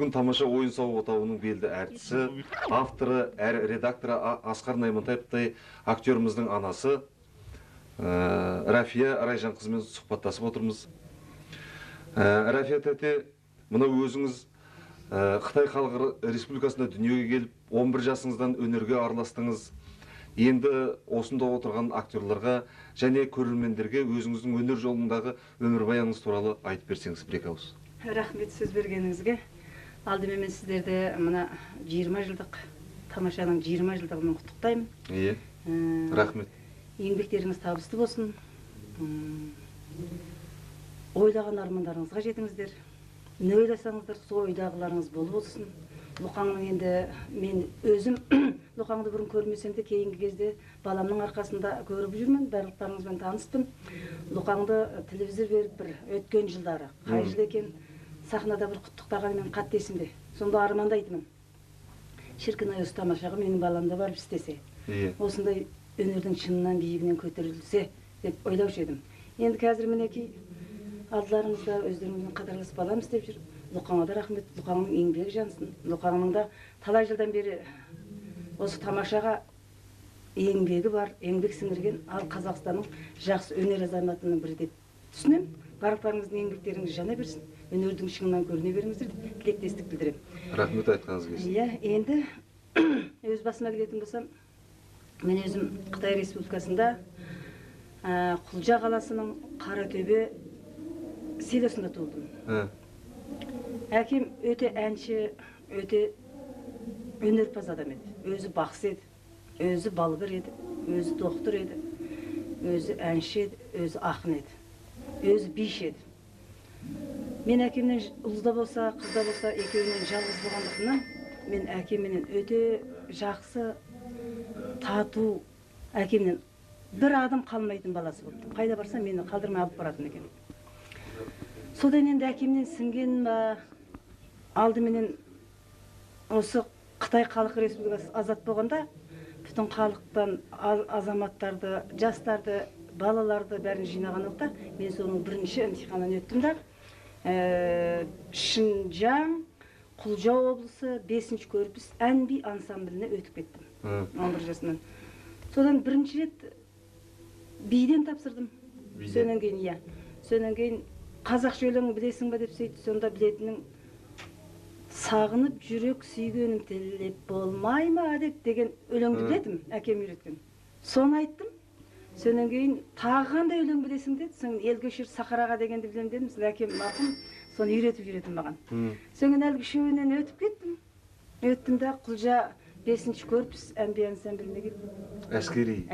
Бүгін тамаша ойын сауық отауының белді әртісі, авторы, әрі редакторы Асқар Наймантаевтай актеріміздің анасы Рафия Райжанқызымен сұхбаттасып отырмыз. Рафия тәте, мына өзіңіз Қытай Халық Республикасында дүниеге келіп, 11 жасыңыздан өнерге араластыңыз. Енді осында отырған актерларға және көрермендерге өзіңіздің өнер жолындағы өмірбаяныңыз туралы айтып берсеңіз бір ауыз. Рахмет сөз бергеніңізге. Алдымен мен сіздерді мына 20 жылдық тамашаның 20 жылдығымен құттықтаймын. Иә. Рахмет. Еңбектеріңіз табысты болсын. Ойлаған армандарыңызға жетіңіздер. Не ойласаңыздар, сол ойдағыларыңыз болып болсын. Лұқаңның енді мен өзім Лұқаңды бұрын көрмесем де кейінгі кезде баламның арқасында көріп жүрмін, барлықтарыңызбен таныспын. Лұқаңды телевизор беріп бір өткен жылдары, қай жыл екен, сахнада бір құттықтаған мен қатты есімде. Сонда армандайтынмын. Шіркін ай осы тамашаға менің баламда барып істесе. Осындай өнердің шынынан биігінен көтерілсе деп ойлаушы едім. Енді қазір мінекей алдыларыңызда өздеріңіздің қатарлас балам істеп жүр. Лұқаңа да рахмет, Лұқаңның еңбегі жансын. Лұқаңның да талай жылдан бері осы тамашаға еңбегі бар, еңбек сіңірген, ал Қазақстанның жақсы өнер азаматының бірі деп түсінемін. Барлықтарыңыздың еңбектеріңіз жана берсін, өнердің шыңынан көріне беріңіздер деп тілектестік білдіремін. Рахмет айтқаныңыз келсін. Иә, енді өз басыма келетін болсам, мен өзім Қытай Республикасында Құлжа қаласының Қаратөбе селосында туылдым. Әкем өте әнші, өте өнерпаз адам еді. Өзі бақсы еді, өзі балгер еді, өзі доктор еді, өзі әнші еді, өзі ақын еді, өзі биш еді. Мен әкемнен ұлда болса, қызда болса, екеуінен жалғыз болғандығымнан, мен әкемнен өте жақсы, тату, әкемнен бір адам қалмайтын баласы болдым. Қайда барсам мені қалдырмай алып баратын екен. Содан енді әкемнен сіңген ба, алдыменен осы Қытай Халық Республикасы азат болғанда, бүтін халықтан азаматтарды, жастарды, балаларды бәрін жинаған уақытта, мен соның бірінші емтиханын өттім да, Шинжаң, Құлжа облысы, 5-ші көрпіс ән-би ансамбліне өтіп кеттім. 11 жасынан. Содан бірінші рет биден тапсырдым. Сонан кейін, иә. Сонан кейін қазақша өлеңін білесің ба деп сөйтті. Сонда білетінің сағынып жүрек сүйгенім тілеп болмай ма деген өлеңді білетім, әкем үйреткен. Соны айттым. Сонан кейін тағы қандай өлең білесің деді. Соң ел көшер Сахараға дегенді білем дедім. Әкем марқұм соны үйретіп маған. Соң әлгі үшеуінен өтіп кеттім. Өттім де Құлжа 5-ші көрпіс ән-би ансамбліне кеттім. Әскери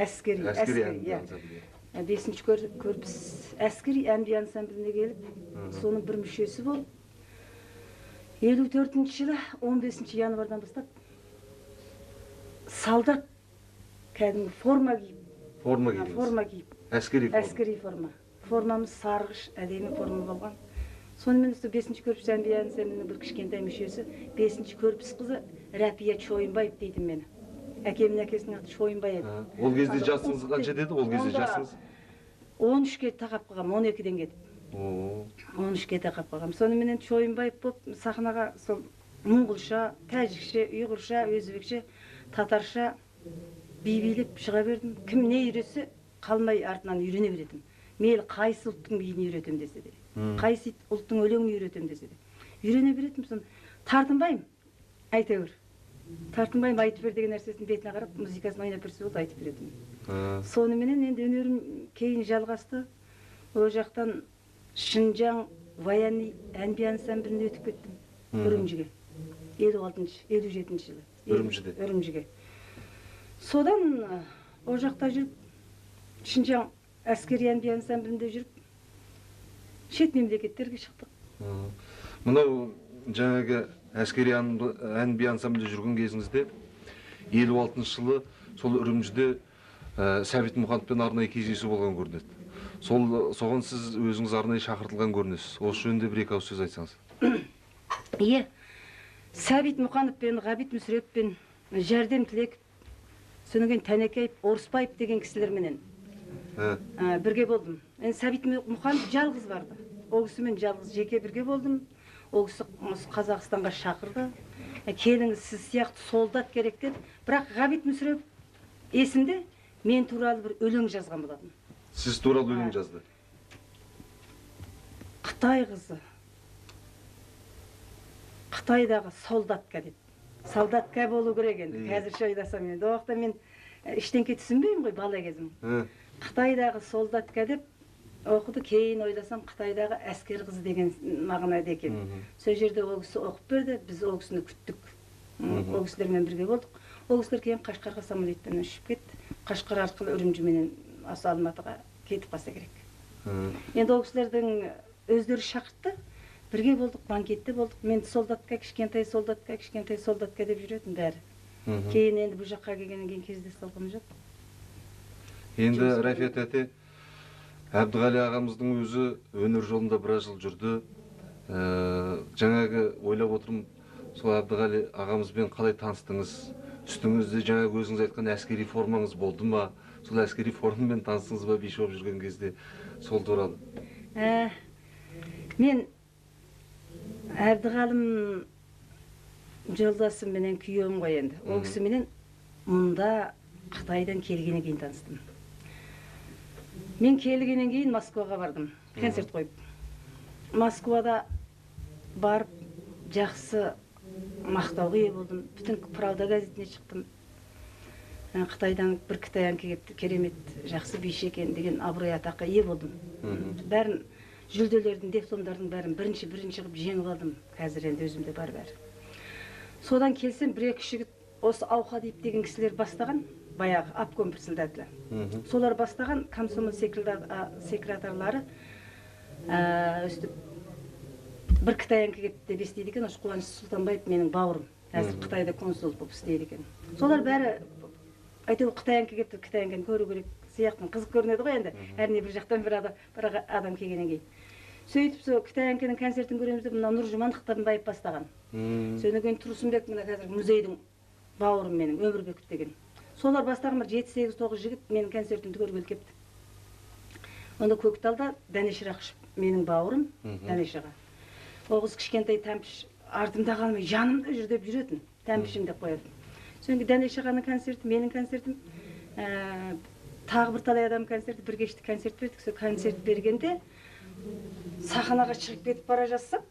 ансамблі. 5-ші көрпіс әскери ән-би ансамбліне келіп, соның бір мүшесі болып, 54-ші жылы 15 январдан бастап солдат кәдімгі форма киіп. Әскери форма. Формамыз сарғыш, әдемі форма болған. Сонымен 5-ші көрпіс ән-би ансамблінің бір кішкентай мүшесі, 5-ші көрпіс қызы Рәпия Чойынбаев дейтін мені. Әкемнің әкесінің аты Чойынбай еді. Ол кезде жасыңыз қанша деді? Ол кезде жасыңыз? 13-ке тақап қалғам, 12-ден кетіп. 13-ке тақап қалғам. Сонымен Чойынбаев болып сахнаға сол мұңғылша, тәжікше, ұйғырша, өзбекше, татарша би-билеп шыға бердім. Кім не үйретсе, қалмай артынан үйрене беретім. Мейлі қайсы ұлттың биін үйретем десе де, қайсы ұлттың өлеңін үйретем десе де. Үйрене беретім, соны тартынбайым, айта көр. Тартынбайым, айтып бер деген нәрсесін бетіне қарап, музыкасын ойнап берсе болды, айтып беретім. Соныменен енді өнерім кейін жалғасты. Ол жақтан Шинжаң военный ән-би ансамбліне өтіп кеттім. Үрімжіге. 57 жылы. Үрімжіге. Содан ол жақта жүріп, Шинжаң әскери ән-би ансамблінде жүріп, шет мемлекеттерге шықтық. Мынау жаңағы әскери ән-би ансамблінде жүрген кезіңізде 56 жылы сол Үрімжіде Сәбит Мұқановпен арнайы кездесу болған көрінеді. Соған сіз өзіңіз арнайы шақыртылған көрінесіз. Осы жөнінде бір екі ауыз сөз айтсаңыз. Иә, Сәбит Мұқановпен, Ғабит Мүсіреппен жәрдем тілек, содан кейін Тәнекеев, Орыспаев деген кісілерменен бірге болдым. Сәбит Мұқанов жалғыз барды. Ол кісімен жалғыз жеке бірге болдым. ол кісі Қазақстанға шақырды. Келіңіз, сіз сияқты солдат керек деді. Бірақ Ғабит Мүсірепов есімде мен туралы бір өлең жазған болатын. Сіз туралы өлең жазды. Қытай қызы, Қытайдағы солдатка деді. Солдатка болу керек енді. Қазірше ойласам енді. О уақытта мен ештеңке түсінбеймін ғой бала кезім. Қытайдағы солдатка деп оқыды, кейін ойласам Қытайдағы әскер қызы деген мағынада екен. Сол жерде ол кісі оқып берді, біз ол кісіні күттік. Ол кісілермен бірге болдық. Ол кісілер кейін Қашқарға самолетпен ұшып кетті. Қашқар арқылы Үрімжіменен осы Алматыға кетіп қалса керек. Енді ол кісілердің өздері шақыртты. Бірге болдық, банкетте болдық. Мен солдатка, кішкентай солдатка деп жүретін бәрі. Кейін енді бұл жаққа келгеннен кейін кездесіп қалғам жоқ. Енді Рафият әте, Әбдіғали ағамыздың өзі өнер жолында біраз жыл жүрді. Жаңағы ойлап отырмын, сол Әбдіғали ағамызбен қалай таныстыңыз? Үстіңізде жаңағы өзіңіз айтқан әскери формаңыз болды ма? Сол әскери формамен таныстыңыз ба биші болып жүрген кезде? Сол туралы. Мен Әбдіғалым жолдасым менен күйеуім ғой енді. Ол кісі менен мұнда Қытайдан келгеннен кейін таныстым. Мен келгеннен кейін Москваға бардым, концерт қойып. Москвада барып, жақсы мақтауға ие болдым. Бүтін Правда газетіне шықтым. Қытайдан бір Қытай әнші керемет, жақсы биші екен деген абырой атаққа ие болдым. Бәрін жүлделердің, дипломдардың бәрін бірінші қылып жеңіп алдым. Қазір енді өзімде бар бәрі. Содан келсем, бір-екі жігіт осы Ауқа дейіп деген кісілер бастаған, баяғы обком председателі. Солар бастаған комсомол секретарлары өстіп бір Қытай әнші деп естиді екен, осы Қуаныш Сұлтанбаев менің бауырым. Қазір Қытайда консул болып істейді екен. Солар бәрі әйтеуір Қытай әнші кепті, Қытай әншіні көру керек сияқтын қызық көрінеді ғой енді. Әріне бір жақтан бір адам келгеннен кейін. Сөйтіп, сол Қытай әншінің концертін көреміз деп, мына Нұржұман Тықтарбаев бастаған. Содан кейін Тұрсынбек, мына қазір музейдің бауырым менің, Өмірбеков деген. Солар бастаған бір 7-8-9 жігіт менің концертімді көргелі кепті. Онда Көкталда Дәнеш Рақышев менің бауырым, Дәнеш аға. Оғыз кішкентай тәмпіш артымда қалмай, жанымда жүр деп жүретін, тәмпішім деп қоятын. Содан кейін Дәнеш ағаның концерті, менің концертім, тағы бір талай адам концерті, бір кештік концерт бердік. Сол концерт бергенде сахнаға шығып кетіп бара жатсам,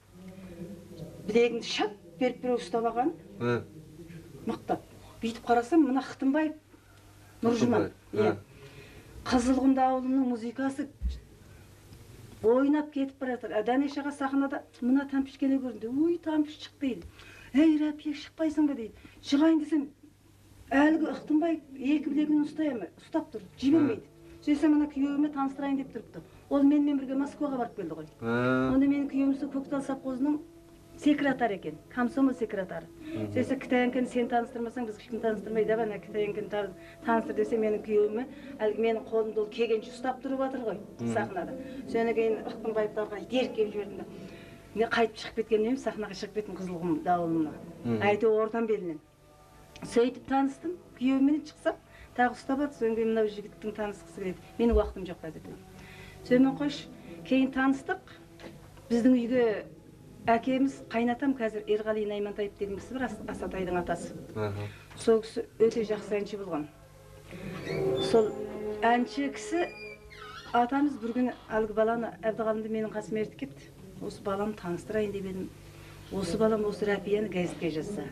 білегімді шап беріп біреу ұстап алған. Мықтап. Бүйтіп қарасам, мына Хтымбаев Нұржұман. Қызылқұмды ауылының музыкасы ойнап кетіп бара жатыр. Дәнеш аға сахнада мына тәмпішкені көрінді. Ой, тәмпіш шық дейді. Әй, Рәпия, шықпайсың ба дейді. Шығайын десем, әлгі Хтымбаев екі білегін ұстап тұр, жібермейді. Сөйтсем ана күйеуіме таныстырайын деп тұрыпты. Ол менімен бірге Москваға барып келді ғой. Онда менің күйеуім Көктал совхозының секретары екен, комсомол секретары. Сөйтсе Қытай әншіні сен таныстырмасаң, біз ешкім таныстырмайды. Ана Қытай әншіні таныстыр десе, менің күйеуіме әлгі менің қолымды ол келгенше ұстап тұрып жатыр ғой сахнада. Содан кейін Ықтымбаевтарға дерт келіп жібердім де. Мен қайтып шығып кеткеннен сахнаға шығып кеттім Қызылқұм дауылына. Әйтеуір ортан белінен. Сөйтіп таныстым, күйеуімен шықсам, тағы ұстап алды. Содан кейін мынау жігіттің танысқысы келеді. Менің уақытым жоқ қазір. Сонымен қойш, кейін таныстық. Біздің үйге әкеміз, қайнатам қазір Ерғали Наймантаев деген кісі бар, Асатайдың атасы. Сол кісі өте жақсы әнші болған. Сол әнші кісі атамыз бір күні әлгі баланы Әбдіғалымды менің қасыма ертіп кепті. Осы баланы таныстырайын деп едім. Осы балам осы Рәпияны газетке жазса.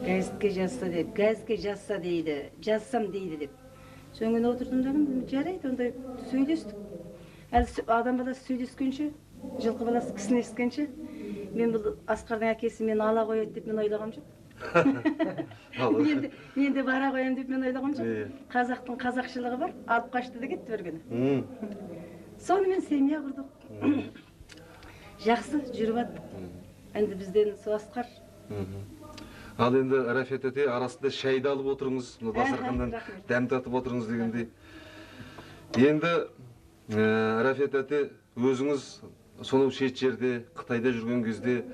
Газетке жазса деп, газетке жазса дейді, жазсам дейді деп. Соңын отырдым дағым, жарайды, онда сөйлестік. Әлі адам баласы сөйлескенше, жылқы баласы кісіні ескенше, мен бұл Асқардың әкесі мені ала қояды деп мен ойлағам жоқ. Мен де бара қоям деп мен ойлағам жоқ. Қазақтың қазақшылығы бар, алып қашты да кетті бір күні. Сонымен семья құрдық. Жақсы жүріп аттық. Енді бізден сол Асқар. Ал енді Рафият әте арасында шайды алып отырыңыз, дастарханнан дәм татып отырыңыз дегендей. Енді Рафият әте өзіңіз сонау шет жерде Қытайда жүрген кезде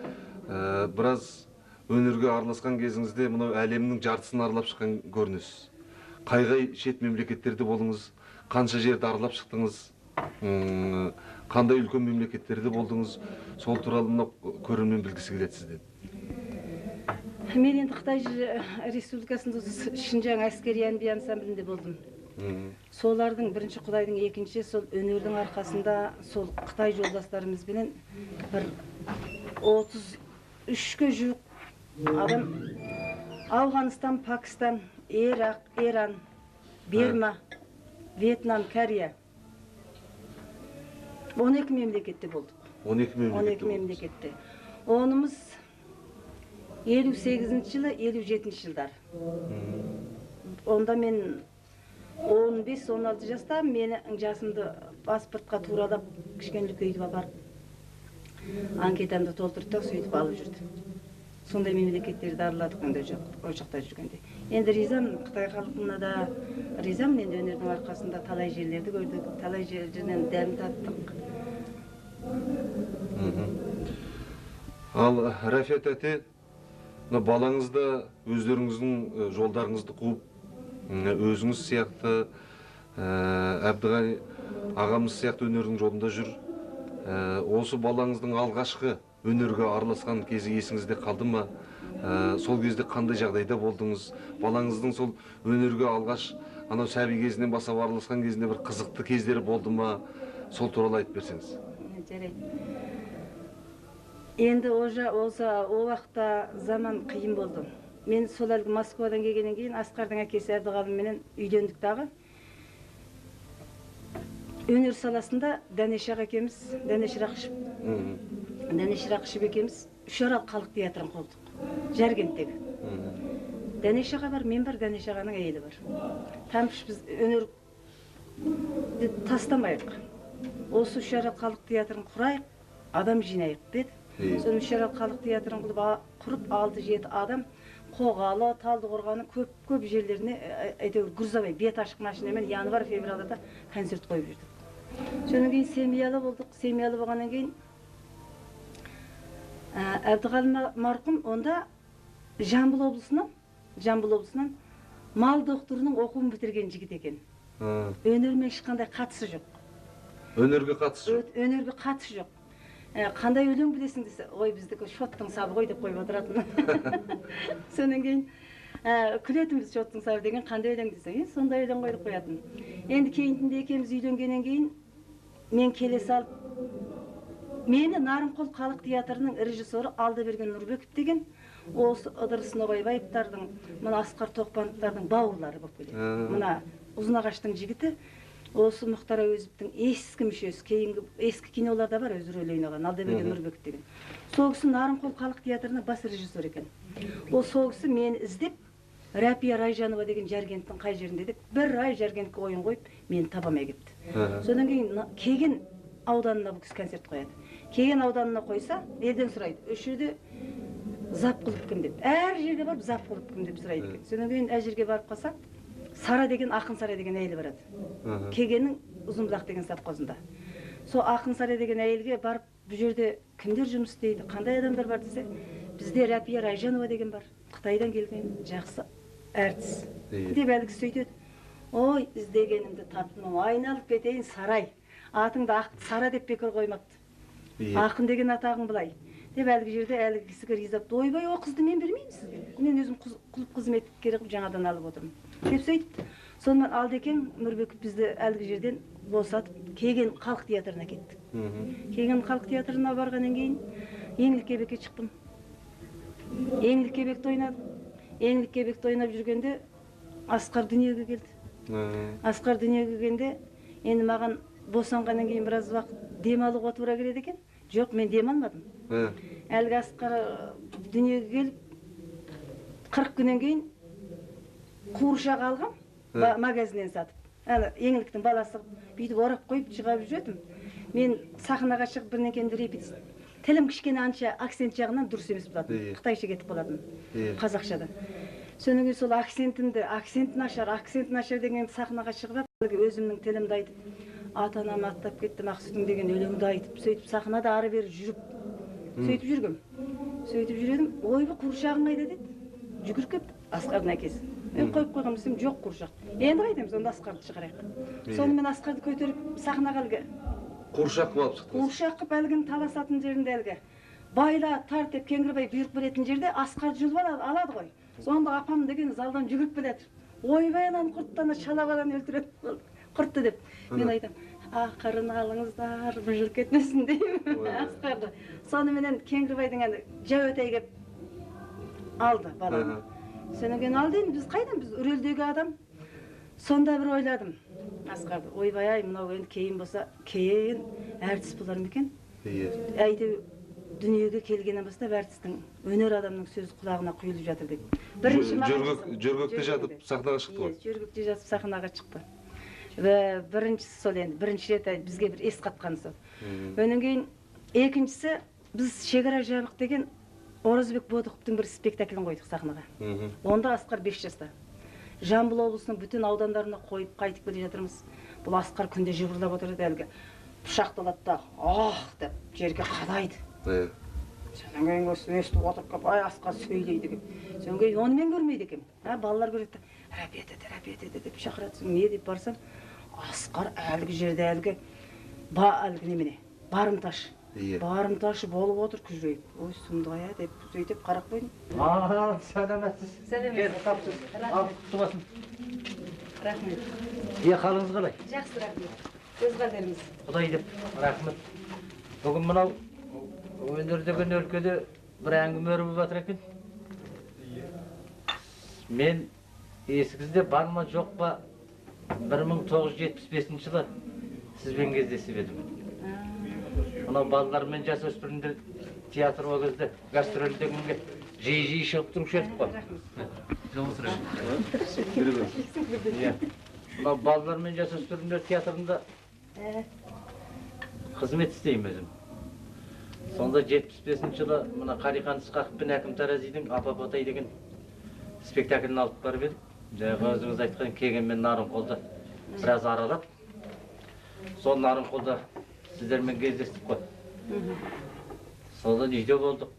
біраз өнерге араласқан кезіңізде мынау әлемнің жартысын аралап шыққан көрінесіз. Қай шет мемлекеттерде болыңыз, қанша жерді аралап шықтыңыз, кандай үлкен мемлекеттерде болдыңыз? Сол тууралуу мына көрөрмөн билгиси келет сизден. Мен енді Қытай Республикасында Шинжаң әскери әнби ансамблінде болдым. Солардың бірінші Құдайдың, екінші сол өнердің арқасында сол Қытай жолдастарымызбенен бір 33-ке жуық адам Ауғанстан, Пакистан, Ирак, Иран, Бирма, Вьетнам, Корея 12 мемлекетте болдық. 12 мемлекетте. Онымыз 58 жылы, 57 жылдар. Онда мен 15-16 жаста мені жасымды паспортқа туралап кішкенелік өйтіп апарып анкетамды толтырды, сөйтіп алып жүрді. Сондай мемлекеттерді араладық онда жоқ, о жақта жүргенде. Енді ризамын, Қытай халқына да ризамын, енді өнердің арқасында талай жерлерді көрдік, талай жерден дәм таттық. Ал Рафият әте, балаңызды өздеріңіздің жолдарыңызды қуып, өзіңіз сияқты, Әбдіғали ағамыз сияқты өнердің жолында жүр. Осы балаңыздың алғашқы өнерге араласқан кезі есіңізде қалды ма? Сол кезде қандай жағдайда болдыңыз? Балаңыздың сол өнерге алғаш анау сәби кезінен бастап араласқан кезінде бір қызықты кездері болды ма? Сол туралы айтып берсеңіз. Жарайды. Енді о уақытта заман қиын болды. Мен сол әлгі Москвадан келгеннен кейін Асқардың әкесі Әбдіғалименен үйлендік дағы. Өнер саласында Дәнеш аға екеуміз, Дәнеш Рақышев екеуміз Үшарал халық театрын құрдық. Жаркенттегі. Дәнеш аға бар, мен бар, Дәнеш ағаның әйелі бар. Тамыш біз өнер тастамайық. Осы Үшарал халық театрын құрайық, адам жинайық деді. Соны Үшарал халық театрын құрып 6-7 адам Қоғалы, Талдықорғанның көп жерлеріне әйтеуір Грузовой бет ашық машинамен январь февралда концерт қойып жүрдік. Содан кейін семьялы болдық. Семьялы болғаннан кейін Әбдіғали марқұм онда Жамбыл облысынан мал докторының оқуын бітірген жігіт екен. Өнермен ешқандай қатысы жоқ. Өнерге қатысы жоқ? Өнерге қатысы жоқ. Қандай өлең білесің десе, ой, біздікі шоттың сабы ғой деп қойып отыратын. Сонан кейін күлетіміз, шоттың сабы деген қандай өлең десе, сондай өлең қойып қоятын. Енді кейінтінде екеуміз үйленгеннен кейін мен келе салып, мені Нарынқол халық театрының режиссері Алдаберген Нұрбеков деген осы Ыдырыс Ноғайбаевтардың, мына Асқар Тоқпановтардың бауырлары болып келеді. Мына Ұзынағаштың жігіті осы Мұхтар Әуезовтің ескі мүшесі, кейінгі ескі киноларда бар өзі рөл ойнаған Алдаберген Нұрбеков деген. Сол кісі Нарынқол халық театрының бас режиссері екен. Ол сол кісі мені іздеп, Рәпия Райжанова деген Жаркенттің қай жерінде деп, бір ай Жаркентке ойын қойып, мені табамай кетті. Содан кейін Кеген ауданына бұл кісі концерт қояды. Кеген ауданына қойса, елден сұрайды, осы жерде зап қылып кім деп. Әр жерге барып зап қылып кім деп сұрайды екен. Содан кейін әр жерге барып қалса, Сара деген, Ақын Сара деген әйелі барады. Кегеннің Ұзынбұлақ деген совхозында. Сол Ақын Сара деген әйелге барып, бұл жерде кімдер жұмыс істейді, қандай адамдар бар десе, бізде Рәпия Райжанова деген бар. Қытайдан келген жақсы әртіс. Деп әлгі сөйтеді. Ой, іздегенімді таптым, айналып кетейін Сарай. Атыңды Сара деп бекер қоймапты. Ақын деген атағың былай. Деп әлгі жерде әлгі кісіге ризапты. Ойбай, о қызды мен бермеймін сізге. Мен өзім құлып қызметкер қылып жаңадан алып отырмын. Деп сөйтті. Сонымен Алдекең Нұрбеков бізді әлгі жерден босатып, Кеген халық театрына кеттік. Кеген халық театрына барғаннан кейін Еңлік Кебекке шықтым. Еңлік Кебекті ойнадым. Еңлік Кебекті ойнап жүргенде Асқар дүниеге келді. Асқар дүниеге келгенде енді маған босанғаннан кейін біраз уақыт демалуға тура келеді екен. Жоқ, мен демалмадым. Әлгі Асқар дүниеге келіп 40 күннен кейін қуыршақ алғам, магазиннен сатып. Еңліктің баласы бүйтіп орап қойып шығарып жүрдім. Мен сахнаға шығып бірнекенді репетиция. Тілім кішкене анша акцент жағынан дұрыс емес болатын. Қытайша кетіп қалатын. Қазақшада. Содан кейін сол акцент нашар деген сахнаға шығып, өзімнің тілімді айтып, ата-анам аттап кетті Мақсұтың деген өлеңді айтып, сөйтіп сахнада ары бері жүріп, сөйтіп жүргем. Сөйтіп жүредім, ойбай қуыршағың қайда деді. Жүгіріп келіп, Асқардың әкесі. Мен қойып қойған десем, жоқ қуыршақ. Енді қайтамыз, онда Асқарды шығарайық. Сонымен Асқарды көтеріп сахнаға әлгі Қуыршақ болып шықтыңыз. Қуыршақ қып әлгін таласатын жерінде әлгі байла тарт деп Кеңгірбай бұйрық беретін жерде Асқар жұлып алады ғой. Сонда апам деген залдан жүгіріп келеді. Ойбай ананы құрттаны шала баланы өлтіреді құртты деп. Мен айтам, ақырын алыңыздар, бір жыл кетмесін деймін Асқарды. Соныменен Кеңгірбайдың әні жәуетай кеп алды баланы. Сонан кейін алды енді біз қайдан, біз Үрелдегі адам. Сонда бір ойладым Асқарды, ойбай ай мынау енді кейін болса, кейін әртіс болар ма екен? Әйтеу дүниеге келгеннен бастап әртістің өнер адамның сөзі құлағына құйылып жатыр деп. Жөргекте жатып сахнаға шықты ғой. Жөргекте жатып сахнаға шықты. Біріншісі сол енді, бірінші рет бізге бір ес қатқан сол. Өнен кейін екіншісі біз шекара жабық деген Оразбек Бодықовтың бір спектаклін қойдық сахнаға. Онда Асқар 5 жаста. Жамбыл облысының бүтін аудандарына қойып қайтып келе жатырмыз. Бұл Асқар күнде жыбырлап отырады әлгі. Пышақты алады да, деп жерге қадайды. Сонан кейін өстіп отырып қалып, ай Асқар сөйлейді екен. Сонан кейін онымен көрмейді екен. Балалар көреді, рәпет еді деп шақырады. Не деп барсам, Асқар әлгі жерде әлгі немене, барымташы болып отыр күжірейіп. Ой, сұмдық деп сөйтіп қарап қойдым. Сәлеметсіз. Сәлеметсіз. Ал, құтты болсын. Рахмет. Қалыңыз қалай? Жақсы, рахмет. Өз қадеріңіз. Құдай деп, рахмет. Бүгін мынау өнердегі өлкеде бір әңгіме өріп жатыр екен. Мен есіңізде бар ма жоқ па 1975 жылы сізбен кездесіп едім. Мынау балалар мен жасөспірімдер театр ол кезде гастрольдегенге жиі шығып тұрушы едік қой. Мынау балалар мен жасөспірімдер театрында қызмет істеймін өзім. Сонда 75 жылы мына Қариқан Ысқақов пен Әкім Таразидың Апа-Ботай деген спектаклін алып барып едік. Жаңағы өзіңіз айтқан Кеген мен Нарынқолды біраз аралап. Сол Нарынқолда сіздермен кездестік қой. Содан үйде болдық.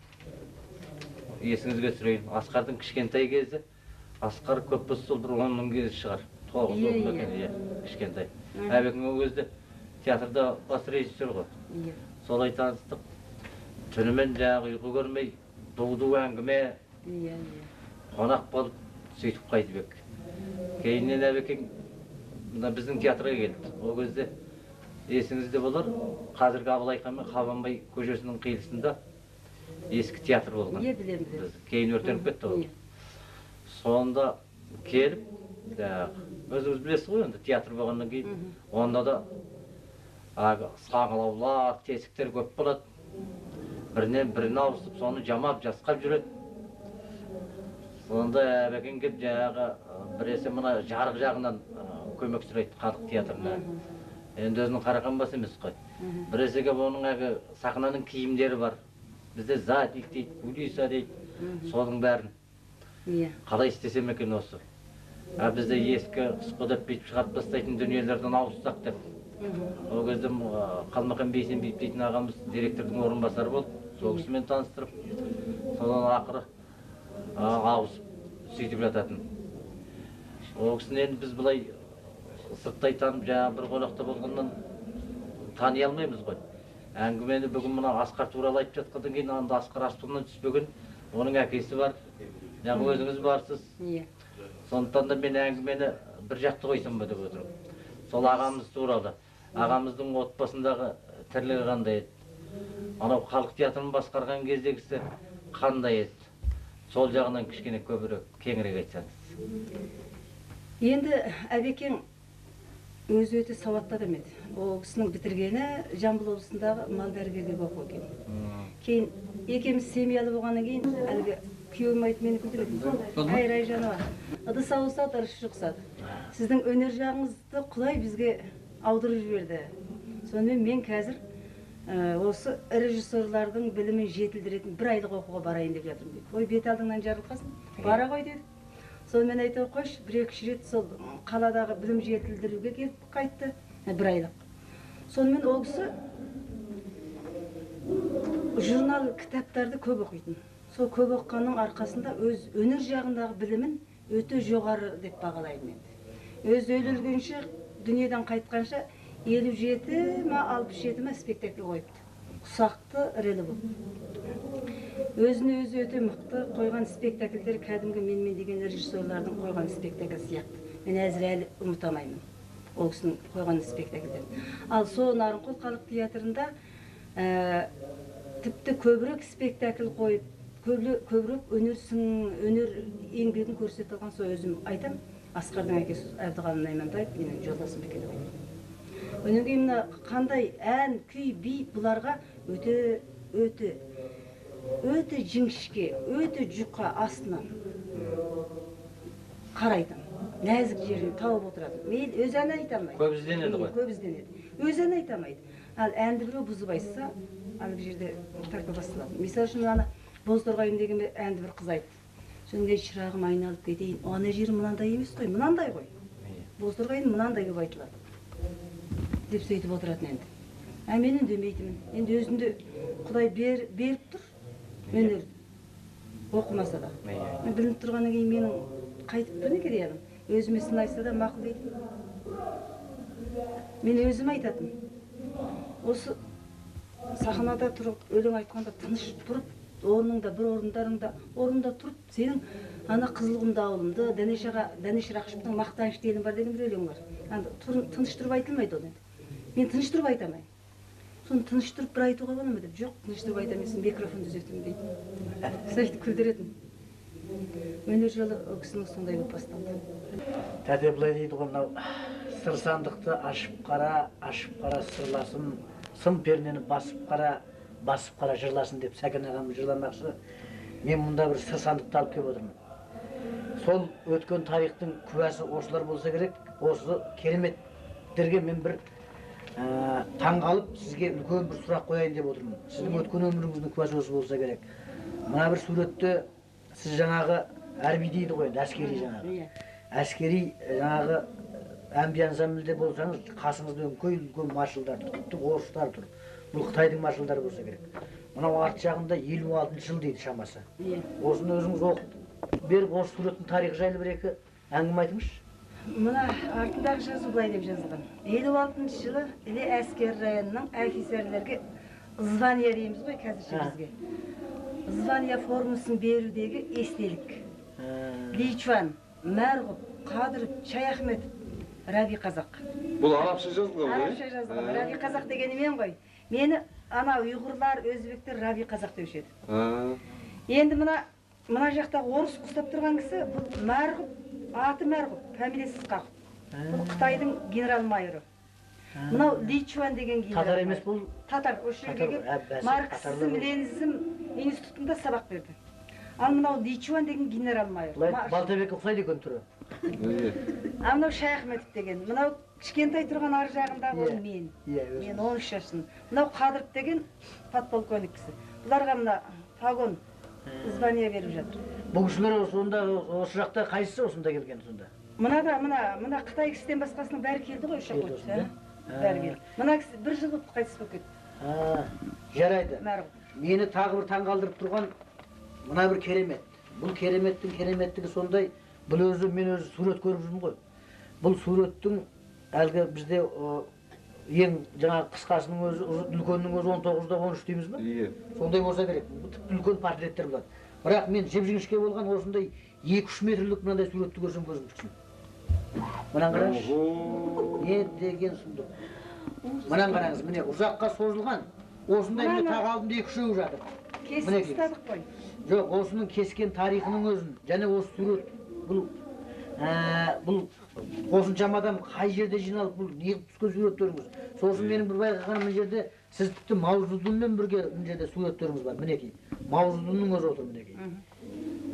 Есіңізге түсірейін. Асқардың кішкентай кезі. Асқар көп болса сол бір 10 мың кезі шығар. 9 мың екен, кішкентай. Әбекің ол кезде театрда бас режиссер ғой. Солай таныстық. Түнімен жаңағы ұйқы көрмей, ду әңгіме, қонақ болып сөйтіп қайтып ек. Кейіннен әбекең біздің театрға келді. Ол кезде есіңізде болар, қазіргі Абылайхан мен Қабанбай көшесінің қиылысында ескі театр болған. Кейін өртеніп кетті ол. Сонда келіп, өзіңіз білесіз ғой енді театр болғаннан кейін, онда да саңылаулар, тесіктер көп болады. Бірінен ауысып, соны жамап, жасқап жүреді. Сонда әбекең кеп жаңағы біресе мына жарық жағынан көмек сұрайды халық театрына. Енді өзінің қарақан басы емес қой. Біресе кеп оның сахнаның киімдері бар. Бізде задник дейді, кулиса дейді. Соның бәрін. Қалай істесем екен осы? Бізде ескі құсқы деп бүйтіп шығарып тастайтын дүниелерден ауыссақ деп. Ол кезде Қалмақан Бейсенбиев дейтін ағамыз директордың орынбасары болды. Сол кісімен таныстырып, содан ақыры ауысып сөйтіп жататын. Ол кісіні енді біз бұлай сырттай танып, жаңағы бір қонақта болғаннан тани алмаймыз ғой. Әңгімені бүгін мына Асқар туралы айтып жатқаннан кейін анда Асқар аспаннан түспеген, оның әкесі бар, жаңағы өзіңіз барсыз. Сондықтан да мен әңгімені бір жақты қойсам ба деп отырмын. Сол ағамыз туралы, ағамыздың отбасындағы тірлігі қандай еді? Анау халық театрын басқарған кездегісі қандай еді? Сол жағынан кішкене көбірек, кеңірек айтсаңыз. Енді әбекең өзі өте сауатты адам еді. Ол кісінің бітіргені Жамбыл облысындағы мал дәрігерлігі оқу екен. Кейін екеуміз семьялы болғаннан кейін әлгі күйеуім айтып мені күлдіреді. Ай Райжанова, ыдыс ауысады, ырыс жұқсады. Сіздің өнер жағыңызды Құдай бізге аудырып жіберді. Сонымен мен қазір осы режиссерлардың білімін жетілдіретін бір айлық оқуға барайын деп жатырмын дейді. Ой, бет алдыңнан жарылқасын, бара ғой деді. Сонымен айтып қойшы, бір-екі рет сол қаладағы білім жетілдіруге келіп қайтты, бір айлық. Сонымен ол кісі журнал кітаптарды көп оқитын. Сол көп оққанның арқасында өз өнер жағындағы білімін өте жоғары деп бағалаймын енді. Өз өлілгенше, дүниеден қайтқанша 57 ма 67 ма спектакль қойыпты. Құсақты ірілі болып. Өзіне өзі өте мықты қойған спектакльдер кәдімгі менмен деген режиссерлардың қойған спектакль сияқты. Мен әзір әлі ұмытамаймын ол кісінің қойған спектакльдерін. Ал сол Нарынқол халық театрында тіпті көбірек спектакль қойып, көбірек өнер еңбегін көрсетіп алған сол өзім айтам. Асқардың әкесі Әбдіғалым Наймантаев менің жолдасым екен ғой. Өнен кейін мына қандай ән, күй, би бұларға өте жіңішке, өте жұқа астынан қарайтын. Нәзік жерін тауып отырады. Мен өз ән айта алмайды. Көп ізденеді ғой. Көп ізденеді. Өз ән айта алмайды. Ал әнді біреу бұзып айтса, ана жерде тарпа басталады. Мысалы үшін ана Бозторғайым деген әнді бір қыз айтты. Сондай шырағым айналып кетейін. Ана жері мынандай емес қой, мынандай ғой. Бозторғайым мынандай көп айтылады. Деп сөйтіп отыратын енді. Мен үндемейтінмін. Енді өзінде Құдай беріп тұр өнерді. Оқымаса да. Мен білініп тұрғаннан кейін менің қайтып тұрны керегім. Өзіме сын айтса да мақұл дейді. Мен өзім айтатын. Осы сахнада тұрып, өлең айтқанда тыныш тұрып, орныңда, бір орында тұрып, сенің ана Қызылқұмды ауылымды, Дәнеш Рақышевтың мақтаныш телім бар деген бір өлең бар. Тыныш тұрып айтылмайды ол енді. Мен тыныш тұрып айтамайын. Соны тыныш тұрып бір айтуға бола ма деп, жоқ, тыныш тұрып айтамайсың, микрофон түзетемін дейді. Сөйтіп күлдіретін. Өнер жолы ол кісінің сондай болып басталды. Тәте былай дейді ғой, мынау сыр сандықты ашып қара сырласын, сын пернені басып қара жырласын деп Сәкен ағам жырламақшы. Мен мұнда бір сыр сандықты алып келіп отырмын. Сол өткен тарихтың куәсі осылар болса керек, осы кереметтерге мен бір таңғалып сізге үлкен бір сұрақ қояйын деп отырмын. Сіздің өткен өміріңіздің куәсі осы болса керек. Мына бір суретте сіз жаңағы әрби дейді ғой, әскери жаңағы. Әскери жаңағы әмби ансамбльде болсаңыз, қасыңызда үлкен маршалдар тұр, тіпті орыстар тұр. Бұл Қытайдың маршалдары болса керек. Мынау арт жағында 56 жыл дейді шамасы. Осыны өзіңіз оқып беріп, осы суреттің тарихы жайлы бір екі әңгіме айтыңызшы. Мына артындағы жазу былай деп жазылған. 56 жылы Іле әскер районының офицерлерге звания дейміз ғой қазірше бізге. Звания формасын берудегі естелік. Личуан, Мәрғұп, Қадыров, Чаяхметов, Раби Қазақ. Бұл арабша жазылған ғой? Арабша жазылған. Раби Қазақ дегені мен ғой. Мені ана ұйғырлар, өзбектер Раби Қазақ деуші еді. Енді мына жақта орыс құстап тұрған кісі, бұл Мәрғұп, аты Мәрғұп, фамилиясыз Қақып. Бұл Қытайдың генерал-майоры. Мынау Личуан деген генерал. Татар емес бұл? Татар. Осы жерге марксизм, ленинизм институтында сабақ берді. Ал мынау Личуан деген генерал-майор. Балтабекке ұқсайды екен түрі. Ал мынау Шаяхметов деген. Мынау кішкентай тұрған ар жағындағы ол мен. Мен 13 жасым. Мынау Қадыров деген подполковник кісі. Бұларға мына погон, звания беріп жатыр. Бұл кісілер сонда осы жақта қайсысы осында келген сонда? Мына Қытай кісіден басқасының бәрі келді ғой, үш жаққа. Бәрі келді. Мына кісі бір жыл болып қайтыс болып кетті. Жарайды. Мені тағы бір таңғалдырып тұрған мына бір керемет. Бұл кереметтігі сондай, бұл мен өзі сурет көріп жүрмін ғой. Бұл суреттің әлгі бізде ең жаңа қысқасының өзі, үлкеннің өзі 19-да 13 дейміз ба? Сондай болса керек. Үлкен портреттер болады. Бірақ мен жіп-жіңішке болған осындай 2-3 метрлік мынандай суретті көрсем көзім түксін. Мынан қараңыз. Не деген сұмдық. Мынан қараңыз, міне ұзаққа созылған. Осындай міне тағалымда 2-3 жатыр. Кесіп ұстадық қой. Жоқ, осының кескен тарихының өзін, және осы сурет, бұл қосымшама адам қай жерде жиналып, бұл неғып түскен суреттеріңіз. Сосын менің бір байқағаным мына жерде, сіз тіпті Маузудунмен бірге мына жерде суреттеріңіз бар, мінекей. Маузудунның өзі отыр, мінекей.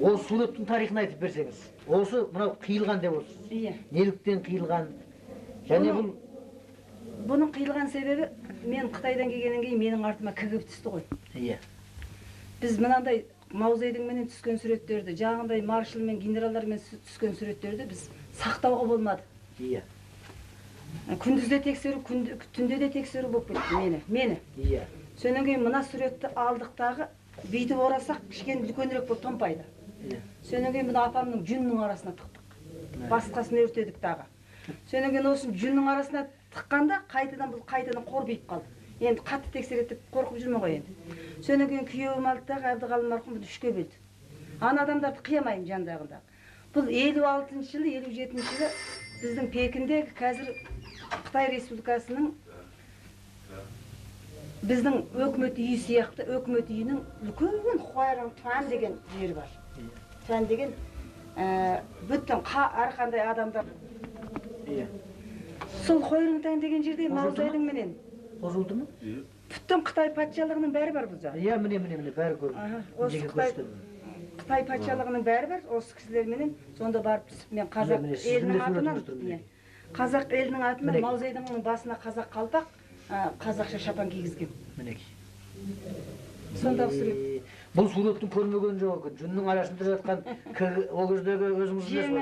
Осы суреттің тарихын айтып берсеңіз. Осы мынау қиылған деп отырсыз. Неліктен қиылған? Және бұл бұның қиылған себебі, мен Қытайдан келгеннен кейін менің артыма кігіп түсті ғой. Біз мынандай Маузейдіңменен түскен суреттерді, жаңағындай маршал мен генералдармен түскен суреттерді біз сақтауға болмады. Күндізде тексеру, түнде де тексеру болып кетті мені. Сонан кейін мына суретті алдықтағы бүйтіп орасақ, кішкене үлкенірек болып томпайды. Сонан кейін мына апамның жүннің арасына тықтық. Басқасын өртедік дағы. Сонан кейін осы жүннің арасына тыққанда бұл қайтадан қорбиып қалды. Енді қатты тексереді деп қорқып жүрме ғой енді. Сонан кейін күйеуім алды дағы Әбдіғалым марқұм бұны үшке бөлді. Ана адамдарды қиямаймын жандағында. Бұл 56 жылы, 57 жылы біздің Пекінде қазір Қытай Республикасының біздің өкімет үйі сияқты өкімет үйінің үлкен Хуайран Туан деген жері бар. Туан деген бүттің әрқандай адамдар. Сол Хуайран Туан деген жерде Маузайдың менен Бозылды ма? Бүттің Қытай патшалығының бәрі бар бұл жақта. Иә, міне бәрі көрдім. Қытай патшалығының бәрі бар, осы кісілерменен сонда барып түсіп мен қазақ елінің атынан, қазақ елінің атынан Маузайдың басына қазақ қалпақ, қазақша шапан кигізген. Мінекей. Сондағы сурет. Бұл суреттің көрмеген жоқ екен. Жүннің арасында жатқан ол кездегі өзіңіз білесіз,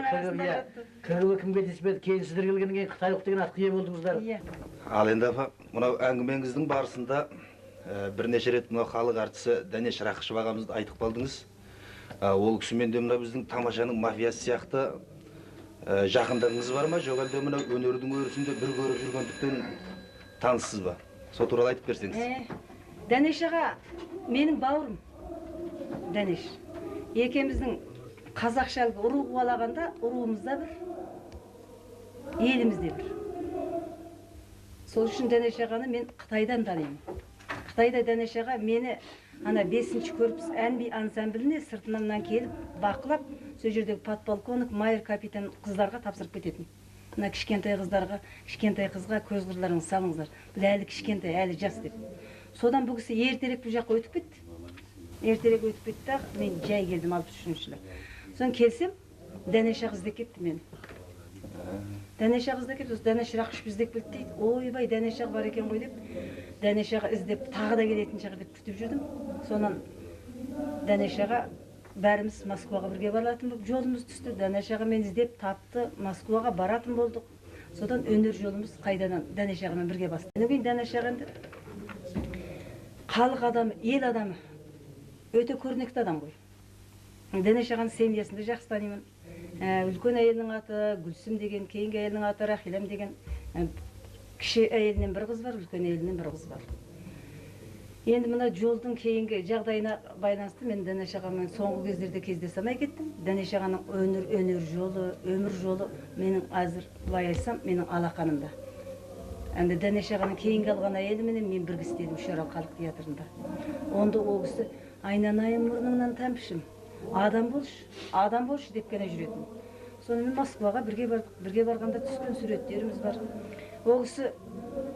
КГБ кімге тиіспеді, кейін сіздер келгеннен кейін қытайлық деген атқа ие болдыңыздар. Ал енді апа, мынау әңгімеңіздің барысында бірнеше рет мынау халық әртісі Дәнеш Рақышев ағамызды айтып қалдыңыз. Ол кісімен де мынау біздің тамашаның мафиясы сияқты жақындығыңыз бар ма, жоқ әлде мынау өнердің өрісінде бір көріп жүргендіктен таныссыз ба? Сол туралы айтып берсеңіз. Дәнеш аға менің бауырым. Дәнеш. Екеміздің қазақша әлгі ұру қуалағанда ұруымызда бір, елімізде бір. Сол үшін Дәнеш ағаны мен Қытайдан танимын. Қытайда Дәнеш аға мені ана 5-ші корпус ән-би ансамбліне сыртынан келіп бақылап, сол жердегі подполковник, майор капитан қыздарға тапсырып кететін. Мына кішкентай қыздарға, кішкентай қызға көз қырларыңыз салыңыздар. Бұл әлі кішкентай, әлі жас деп. Содан бұл кісі ертерек бұл жаққа өтіп кетті. Ертерек өтіп кетті, мен жай келдім 63 жылы. Содан келсем, Дәнеш аға іздеп кетті мені. Дәнеш аға іздеп кетті, Дәнеш Рақышев іздеп келді дейді. Ойбай, Дәнеш аға бар екен ғой деп. Дәнеш аға іздеп тағы да келетін шығар деп күтіп жүрдім. Сонан Дәнеш аға бәріміз Москваға бірге баратын болып жолымыз түсті. Дәнеш аға мені іздеп тапты, Москваға баратын болдық. Содан өнер жолымыз қайдадан Дәнеш ағамен бірге басты. Одан кейін Дәнеш ағанды халық адамы, ел адамы, өте көрнекті адам ғой. Дәнеш ағаның семьясында жақсы танимын. Үлкен әйелінің аты Гүлсім деген, кейінгі әйелінің аты Рахилам деген. Кіші әйелінен бір қыз бар, үлкен әйелінен бір қыз бар. Енді мына жолдың кейінгі жағдайына байланысты мен Дәнеш ағамен соңғы кездерде кездесе алмай кеттім. Дәнеш ағаның өнер жолы, өмір жолы менің азыр былай айтсам менің алақанымда. Әнді Дәнеш ағаның кейінгі алған әйеліменен мен бірге істедім Үшарал халық театрында. Онда ол кісі айналайын мұрныңнан тәмпішім, адам болшы деп қана жүретін. Сонымен Москваға бірге барғанда түскен суреттеріміз бар. Ол кісі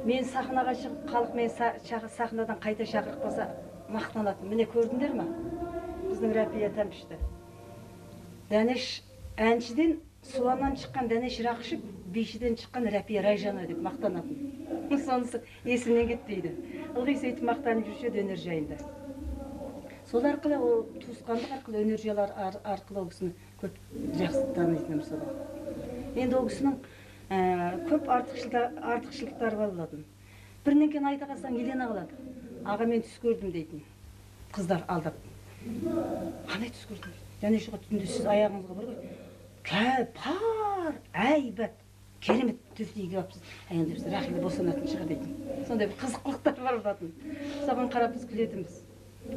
мен сахнаға шығып, халық мен сахнадан қайта шақырып қалса мақтанатын. Міне көрдіңдер ме? Біздің Рәпия тәмпішті. Дәнеш әншіден Суаннан шыққан Дәнеш Рақышев, бишіден шыққан Рәпия Райжана деп мақтанатын. Сонысы есімнен кетпейді. Ылғи сөйтіп мақтанып жүруші еді өнер жайында. Сол арқылы, ол туысқандық арқылы, өнер жайлар арқылы ол кісіні көп жақсы танитыным сол. Енді ол кісінің көп артықшылықтары бар болатын. Бірінен кейін айта қалсаң Елена қалады. Аға мен түс көрдім дейтін. Қыздар алдап. Қандай түс көрдім? Дәнеш аға түнде сіз аяғыңызға бар ғой. Пар, әйбәт, керемет түс киіп алыпсыз. Енді біз Рахиле босанатын шығар дейтін. Сондай бір қызықтылықтар бар болатын. Соған қарап біз күлетінбіз.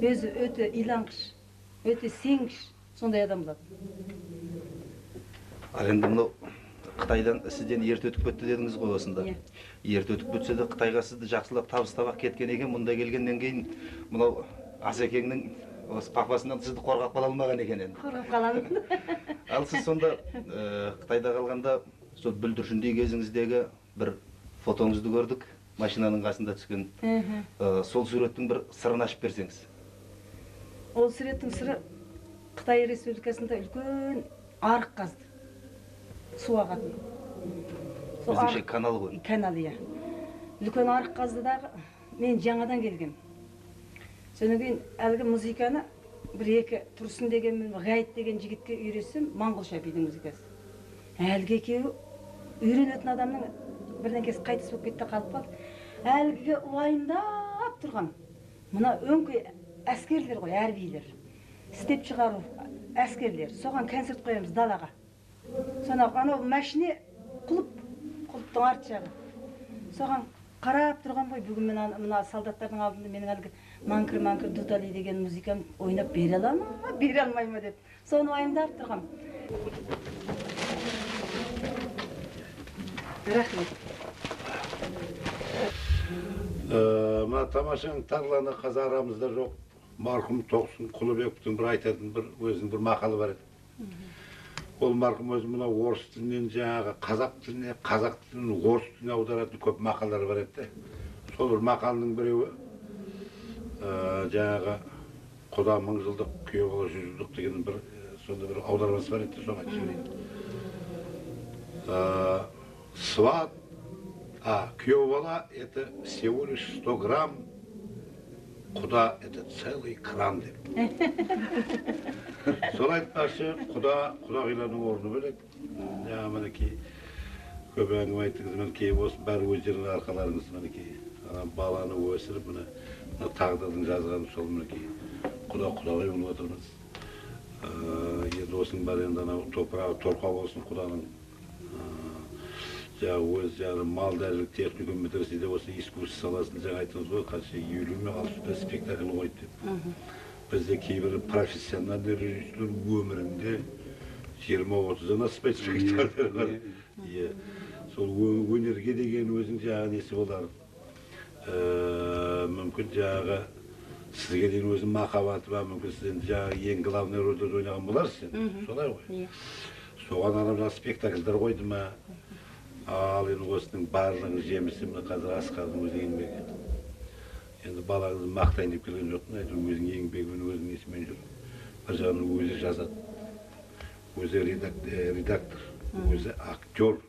Өзі өте иланғыш, өте сенгіш, сондай адам болатын. Ал енді мынау Қытайдан сізден ерте өтіп кетті дедіңіз ғой осында. Ерте өтіп кетсе де Қытайға сізді жақсылап табыс табақ кеткен екен, мұнда келгеннен кейін мынау Асекеңнің осы папасынан сізді қорғап қала алмаған екен енді. Қорғап қаламын. Ал сіз сонда Қытайда қалғанда сол бүлдіршіндей кезіңіздегі бір фотоңызды көрдік, машинаның қасында түскен. Сол суреттің бір сырын ашып берсеңіз. Ол суреттің сыры Қытай Республикасында үлкен арық қазды. Су ағатын. Біздіңше канал ғой. Канал, иә. Үлкен арық қаздыдағы мен жаңадан келгем. Содан кейін әлгі музыканы бір-екі Тұрсын деген мен Ғайып деген жігітке үйресем, моңғолша бидің музыкасы. Әлгі екеуі үйренетін адамның бірден кез қайтыс болып кетті қалып қалды. Әлгі уайымдап тұрған. Мына өңкей әскерлер ғой, әрбилер. Істеп шығару әскерлер. Соған концерт қоямыз далаға. Сонау анау машине құлыптың арт жағы. соған қарап тұрған ғой. Бүгін мен мына солдаттардың алдында менің әлгі манкір дутали деген музыкам ойнап бере аламын ма, бере алмай ма деп. Соны уайымдап тұрғам. Рахмет. Мына тамашаның тарланы қазір арамызда жоқ. Марқұм Тоқсын Құлыбековтың бір айтатын бір өзінің бір мақалы бар еді. Ол марқұм өзі мына орыс тілінен жаңағы қазақ тілінен орыс тіліне аударатын көп мақалдар бар еді. Сол бір мақалының біреуі жаңағы құда 1000 жылдық, күйеу бала 100 жылдық деген бір сонда бір аудармасы бар еді. Соған жіберейін. Сват, күйеу бала это всего лишь 100 грамм, құда это целый кран деп. Сол айтпақшы, құдағилардың орны бөлек. Мінекей, көп әңгіме айттыңыз, мінекей, осы бәрі өздерінің арқаларыңыз, мінекей, баланы өсіріп, мына тағдырдың жазғаны сол, мінекей, құдағи болып отырмыз. Енді осының бар енді анау торқа болсын құданың. Өз мал дәрілік техникум бітірсе осы искусство саласында жаңа айтыңыз ғой, қанша 50 мен 60 спектакль қойды деп. Бізде кейбір профессионалды режиссерлер өмірінде 20-30-дан аспай спектакльдер бар. Сол өнерге деген өзің жаңағы несі болар. Мүмкін жаңағы сізге деген өзің махаббаты бар, мүмкін сіз енді жаңағы ең главный рөлдерді ойнаған боларсыз. Солай ғой. Соған анау спектакльдер қойды ма? Ал енді осының барлығының жемісі мына қазір Асқардың өзі еңбегі. Енді балаңызды мақтайын деп келген жоқпын, әйтеуір өзінің еңбегімен, өзінің несімен жүр. Бір жағынан өзі жазады, өзі редактор, өзі актер.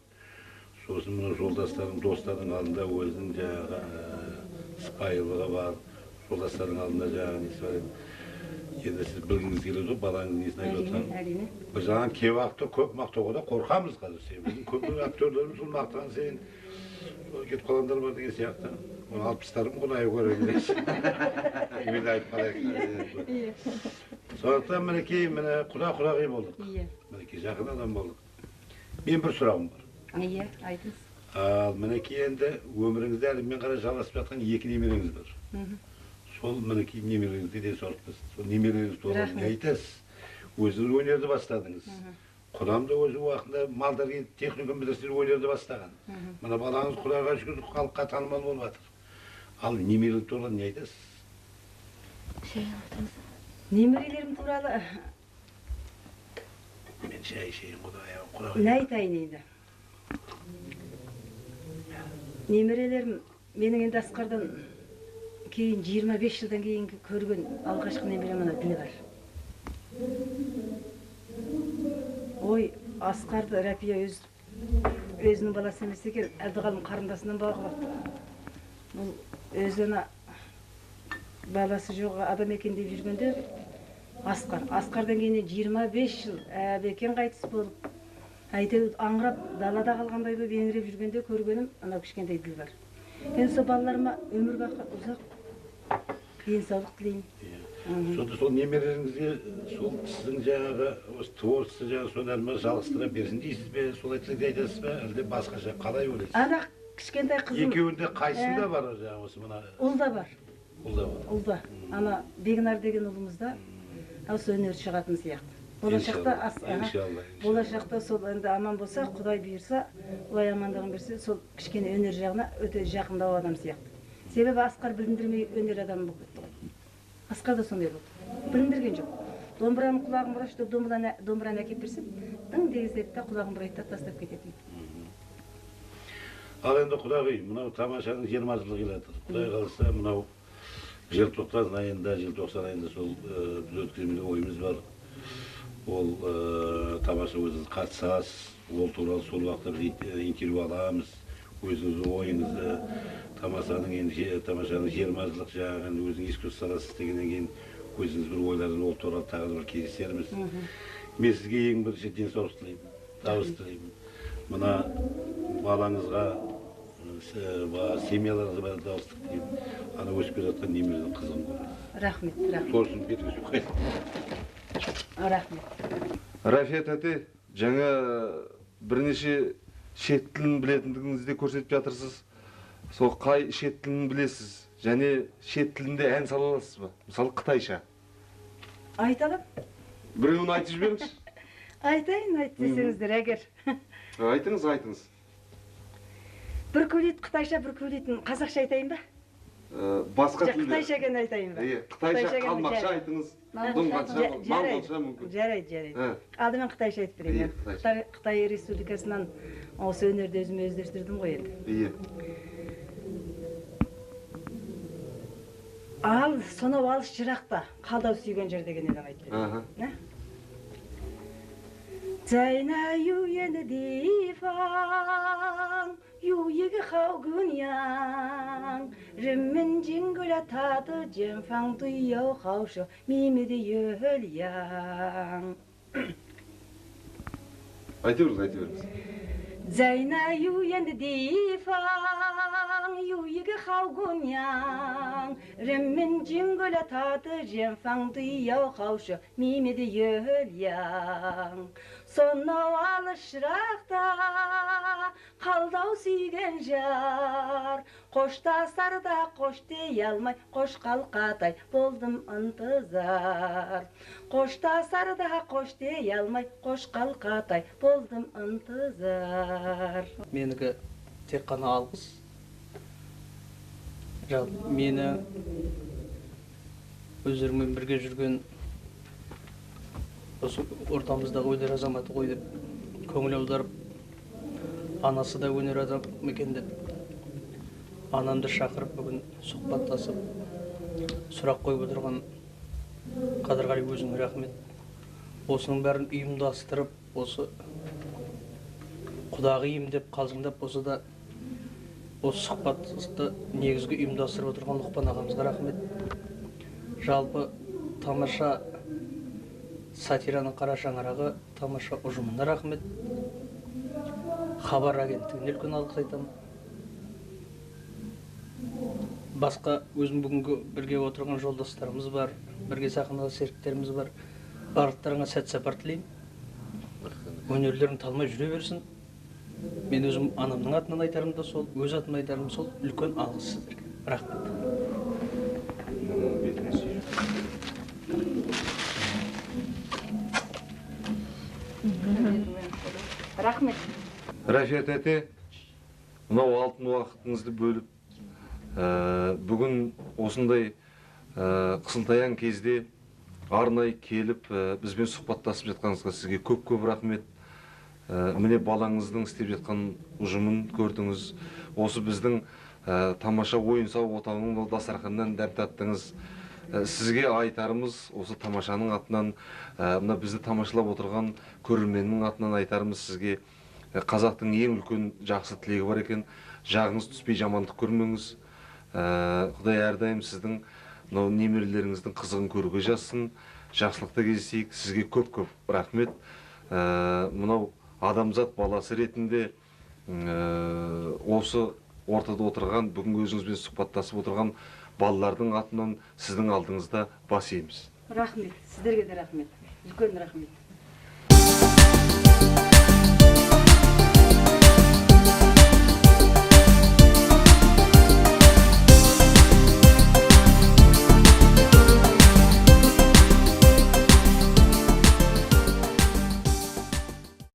Сосын мына жолдастардың, достардың алдында өзінің жаңағы сыпайылығы бар, жолдастардың алдында жаңағы несі бар еді. Енді сіз білгіңіз келеді ғой, балаңыз несін айтып отырған. Бір жағынан кеп актер көп мақтауға да қорқамыз қазір. Біздің көп актерлеріміз сол мақтаған сайын кетіп қалғандар бар деген сияқты. 60-тарым құлай көреді. Мен айтып қалайық. Сондықтан мінекей құдағи болдық. Мінекей жақын адам болдық. Мен бір сұрағым бар. Айтыңыз. Ал мінекей енді өміріңізде әлеммен қарай жалғасып жатқан 2 немереңіз бар. Сол мінекей немереңізді де сұрақпыз. Сол немереңіз туралы не айтасыз? Өзіңіз өнерді бастадыңыз. Құдам да өзі уақытында малдарға техникум бітірсе өнерді бастаған. Мына балаңыз Құдайға шүкір халыққа танымал болып жатыр. Ал немерелер туралы не айтасыз? Немерелерім туралы Мен шай ішейін Құдай. не айтайын енді? Немерелерім менің енді Асқардан кейін 25 жылдан кейін көрген алғашқы немерем ана Ділбар. Ой, Асқарды Рәпия өзінің баласы емес екен, Әбдіғалым қарындасынан бағып алыпты. Бұл өзіне баласы жоқ адам екен деп жүргенде Асқардан кейін 25 жыл әбекен қайтыс болып, әйтеуір аңырап далада қалғандай болып еңіреп жүргенде көргенім анау кішкентай Ділбар. Енді сол балаларыма өмір бақи ұзақ денсаулық тілеймін. Сонда сол немерелеріңізге сол сіздің жаңағы осы творчество жаңағы соны жалғастыра берсін дейсіз бе, солай тілек айтасыз ба, әлде басқаша қалай ойлайсыз? Ана кішкентай қызым. Екеуінде қайсында бар жаңағы осы мына? Ұлда бар. Ұлда бар. Ұлда. Ана Бегнар деген ұлымызда осы өнер шығатын сияқты. Болашақта сол енді аман болса, Құдай бұйырса, Құдай амандығын берсе, сол кішкене өнер жағына өте жақындау адам сияқты. Себебі Асқар біліндірмей өнер адамы болып кетті ғой. Асқар да сондай болды. Біліндірген жоқ. Домбыраның құлағын бұраш деп домбыраны әкеп берсе, дың дегіздеп та құлағын бұрайды тастап кететін. Ал енді Құдағи, мынау тамашаның 20 жылы келатыр. Құдай қалса, мынау желтоқсан айында сол біз өткіземіз ойымыз бар. Ол тамаша өзіңіз қатысасыз, ол туралы сол уақытта біз интервью аламыз. Өзіңіздің ойыңызды, тамашаның 20 жылдық жаңағы өзің искусство саласыз дегеннен кейін өзіңіз бір ойларын ол туралы тағы бір кездесерміз. Мен сізге ең бірінші денсаулық тілеймін, табыс тілеймін. Мына балаңызға, семьяларыңызға бәрі табыс тілеймін. Ана өсіп келе жатқан немеренің қызығын көріңіз. Рахмет. Торсын бетіңізге қойды. Рахмет. Рафия тәте, жаңа бірнеше шет тілін білетіндігіңізді көрсетіп жатырсыз. Сол қай шет тілін білесіз? Және шет тілінде ән сала аласыз ба? Мысалы қытайша. Айта алам. Біреуін айтып жіберіңізші. Айтайын, айт десеңіздер, әгер. Айтыңыз. Бір көйлет қытайша, бір көйлетін қазақша айтайын ба? Басқа тілде. Қытайша екен айтайын ба? Қытайша қалмақша айтыңыз. Доңғатша, монғолша мүмкін. Жарайды. Алдымен қытайша айтып берейін. Қытай Республикасынан осы өнерді өзім өздерстірдім ғой енді. Ал сонау алыс жырақта қалдау сүйген жер деген өлең айтып берейін. 在那遥远的地方，有一个好姑娘，人们经过了她的前方，对友好说秘密的月亮。 айтыңыз. 在那遥远的地方，有一个好姑娘，人们经过了她的前方，对友好说秘密的月亮。 Сонау алыс жырақта қалдау сүйген жар, қоштасарда қош дей алмай, қош қалқатай болдым ынтызар. Қоштасарда қош дей алмай, қош қалқатай болдым ынтызар. Менікі тек қана алғыс. Мені өздерімен бірге жүрген осы ортамыздағы өнер азаматы ғой деп көңіл аударып, анасы да өнер азаматы екен деп анамды шақырып бүгін сұхбаттасып сұрақ қойып отырған Қадырғали өзіңе рахмет. Осының бәрін ұйымдастырып, осы құдағиым деп қалжыңдап болса да осы сұхбатты негізгі ұйымдастырып отырған Лұқпан ағамызға рахмет. Жалпы тамаша сатираның қара шаңырағы тамаша ұжымына рахмет. Хабар агенттігіне үлкен алғыс айтамын. Басқа өзім бүгінгі бірге отырған жолдастарымыз бар, бірге сахнадағы серіктеріміз бар. Барлықтарыңа сәт сапар тілеймін. Өнерлерің талмай жүре берсін. Мен өзім анамның атынан айтарым да сол, өз атынан айтарым сол, үлкен алғыс сіздерге. Рахмет. Рахмет. Рафият әте, мынау алтын уақытыңызды бөліп, бүгін осындай қысылтаяң кезде арнай келіп, бізбен сұхбаттасып жатқаныңызға сізге көп рахмет. Міне балаңыздың істеп жатқан ұжымын көрдіңіз. Осы біздің тамаша ойын-сауық отауының дастарханынан дәм таттыңыз. Сізге айтарымыз осы тамашаның атынан, мына бізді тамашалап отырған көрерменнің атынан айтарымыз сізге қазақтың ең үлкен жақсы тілегі бар екен. Жағыңыз түспей жамандық көрмеңіз. Құдай әрдайым сіздің немерелеріңіздің қызығын көруге жазсын. Жақсылықта кездесейік. Сізге көп рахмет. Мынау адамзат баласы ретінде осы ортада отырған, бүгін өзіңізбен сұхбаттасып отырған балалардың атынан сіздің алдыңызда бас иеміз. Рахмет, сіздерге де рахмет. Үлкен рахмет.